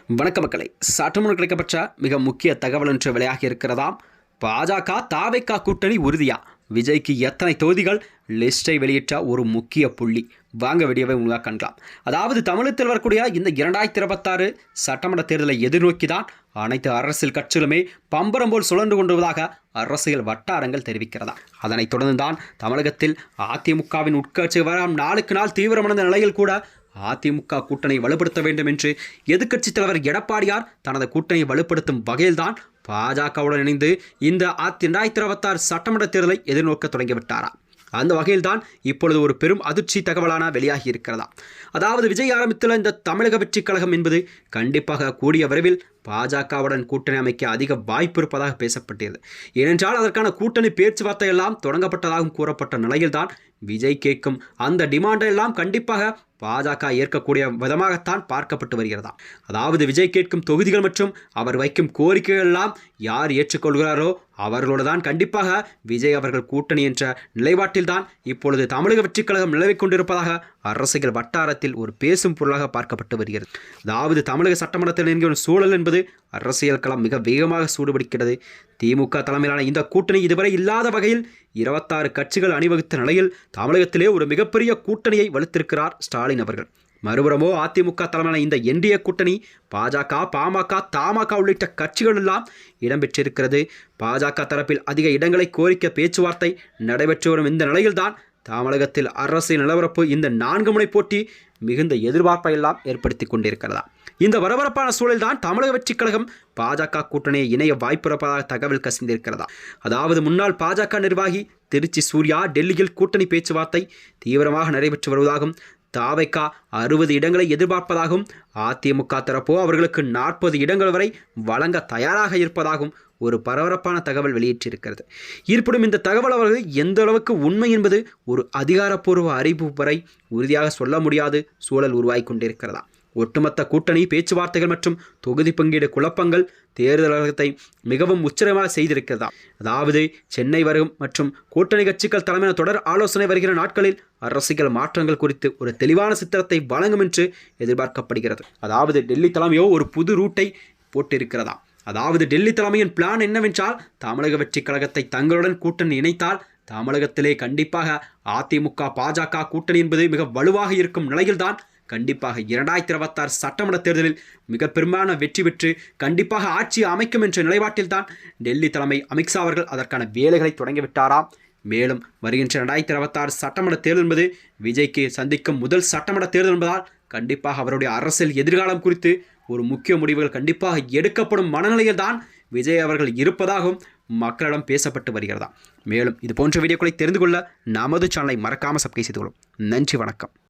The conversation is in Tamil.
வணக்க மக்களை, சற்றுமுன் கிடைக்கப்பட்ட மிக முக்கிய தகவல் ஒன்று வெளியாகி இருக்கிறதாம். பாஜக தாவேகா கூட்டணி உறுதியா? விஜய்க்கு எத்தனை தொகுதிகள்? லிஸ்டை வெளியிட்ட ஒரு முக்கிய புள்ளி. வாங்க வீடியோவை உங்களாக காணலாம். அதாவது தமிழகத்தில் வரக்கூடிய இந்த 2026 சட்டமன்ற தேர்தலை எதிர்நோக்கி தான் அனைத்து அரசியல் கட்சிகளுமே பம்பரம் போல் சுழன்று கொண்டுவதாக அரசியல் வட்டாரங்கள் தெரிவிக்கிறதா. அதனைத் தொடர்ந்து தான் தமிழகத்தில் அதிமுகவின் உட்கட்சி வரம் நாளுக்கு நாள் தீவிரமடைந்த நிலையில் கூட அதிமுக கூட்டணி வலுப்படுத்த வேண்டும் என்று எதிர்க்கட்சித் தலைவர் எடப்பாடியார் தனது கூட்டணியை வலுப்படுத்தும் வகையில்தான் பாஜகவுடன் இணைந்து இந்த 2026 சட்டமன்ற தேர்தலை எதிர்நோக்க தொடங்கிவிட்டாரா. அந்த வகையில்தான் இப்பொழுது ஒரு பெரும் அதிர்ச்சி தகவலான வெளியாகி இருக்கிறதா. அதாவது விஜய் ஆரம்பித்துள்ள இந்த தமிழக வெற்றிக் கழகம் என்பது கண்டிப்பாக கூடிய விரைவில் பாஜகவுடன் கூட்டணி அமைக்க அதிக வாய்ப்பு இருப்பதாக பேசப்பட்டது. ஏனென்றால் அதற்கான கூட்டணி பேச்சுவார்த்தை எல்லாம் தொடங்கப்பட்டதாகவும் கூறப்பட்ட நிலையில்தான் விஜய் கேட்கும் அந்த டிமாண்டை எல்லாம் கண்டிப்பாக பாஜக ஏற்கக்கூடிய விதமாகத்தான் பார்க்கப்பட்டு வருகிறதா. அதாவது விஜய் கேட்கும் தொகுதிகள் மற்றும் அவர் வைக்கும் கோரிக்கைகள் எல்லாம் யார் ஏற்றுக்கொள்கிறாரோ அவர்களோடு தான் கண்டிப்பாக விஜய் அவர்கள் கூட்டணி என்ற நிலைப்பாட்டில்தான் இப்பொழுது தமிழக வெற்றிக் கழகம் நிலவிக் கொண்டிருப்பதாக அரசியல் வட்டாரத்தில் ஒரு பேசும் பொருளாக பார்க்கப்பட்டு வருகிறது. அதாவது தமிழக சட்டமன்றத்தில் என்கிற சூழல் என்பது அரசியல் களம் மிக வேகமாக சூடுபிடிக்கிறது. திமுக தலைமையிலான இந்த கூட்டணி இதுவரை இல்லாத வகையில் 26 கட்சிகள் அணிவகுத்த நிலையில் தமிழகத்திலே ஒரு மிகப்பெரிய கூட்டணியை வலுத்திருக்கிறார் ஸ்டாலின் அவர்கள். மறுபுறமோ அதிமுக தலைமையிலான இந்த என்டிஏ கூட்டணி பாஜக, பாமக, தமாக உள்ளிட்ட கட்சிகள் எல்லாம் இடம்பெற்றிருக்கிறது. பாஜக தரப்பில் அதிக இடங்களை கோரிக்கை பேச்சுவார்த்தை நடைபெற்று வரும் இந்த நிலையில்தான் தமிழகத்தில் அரசியல் நிலவரப்பு இந்த 4 முனை போட்டி மிகுந்த எதிர்பார்ப்பை எல்லாம் ஏற்படுத்தி கொண்டிருக்கிறதா. இந்த பரபரப்பான சூழல்தான் தமிழக வெற்றிக் கழகம் பாஜக கூட்டணியை இணைய வாய்ப்பிருப்பதாக தகவல் கசிந்திருக்கிறதா. அதாவது முன்னாள் பாஜக நிர்வாகி திருச்சி சூர்யா டெல்லியில் கூட்டணி பேச்சுவார்த்தை தீவிரமாக நடைபெற்று வருவதாகவும் தாவேகா 60 இடங்களை எதிர்பார்ப்பதாகவும் அதிமுக தரப்போ அவர்களுக்கு 40 இடங்கள் வரை வழங்க தயாராக இருப்பதாகவும் ஒரு பரபரப்பான தகவல் வெளியிட்டிருக்கிறது. இருப்பினும் இந்த தகவல் அவர்கள் எந்த அளவுக்கு உண்மை என்பது ஒரு அதிகாரப்பூர்வ அறிவிப்பு வரை உறுதியாக சொல்ல முடியாது சூழல் உருவாகி கொண்டிருக்கிறதா. ஒட்டுமொத்த கூட்டணி பேச்சுவார்த்தைகள் மற்றும் தொகுதி பங்கீடு குழப்பங்கள் தேர்தலகத்தை மிகவும் உச்சரமாக செய்திருக்கிறதா. அதாவது சென்னை வரும் மற்றும் கூட்டணி கட்சிகள் தலைமையான தொடர் ஆலோசனை வருகிற நாட்களில் அரசியல் மாற்றங்கள் குறித்து ஒரு தெளிவான சித்திரத்தை வழங்கும் என்று எதிர்பார்க்கப்படுகிறது. அதாவது டெல்லி தலைமையோ ஒரு புது ரூட்டை போட்டிருக்கிறதா. அதாவது டெல்லி தலைமையின் பிளான் என்னவென்றால் தமிழக வெற்றிக் கழகத்தை தங்களுடன் கூட்டணி இணைத்தால் தமிழகத்திலே கண்டிப்பாக அதிமுக பாஜக கூட்டணி என்பது மிக வலுவாக இருக்கும் நிலையில்தான் கண்டிப்பாக 2026 சட்டமன்ற தேர்தலில் மிக பெரும்பாலான வெற்றி பெற்று கண்டிப்பாக ஆட்சியை அமைக்கும் என்ற நிலைப்பாட்டில் தான் டெல்லி தலைமை அமித்ஷா அவர்கள் அதற்கான வேலைகளை தொடங்கிவிட்டாராம். மேலும் வருகின்ற 2026 சட்டமன்ற தேர்தல் என்பது விஜய்க்கு சந்திக்கும் முதல் சட்டமன்ற தேர்தல் என்பதால் கண்டிப்பாக அவருடைய அரசியல் எதிர்காலம் குறித்து ஒரு முக்கிய முடிவுகள் கண்டிப்பாக எடுக்கப்படும் மனநிலையில் தான் விஜய் அவர்கள் இருப்பதாகவும் மக்களிடம் பேசப்பட்டு வருகிறதா. மேலும் இது போன்ற வீடியோக்களை தெரிந்து கொள்ள நமது சேனலை மறக்காமல் சப்ஸ்கிரைப் செய்து கொள்ளும். நன்றி, வணக்கம்.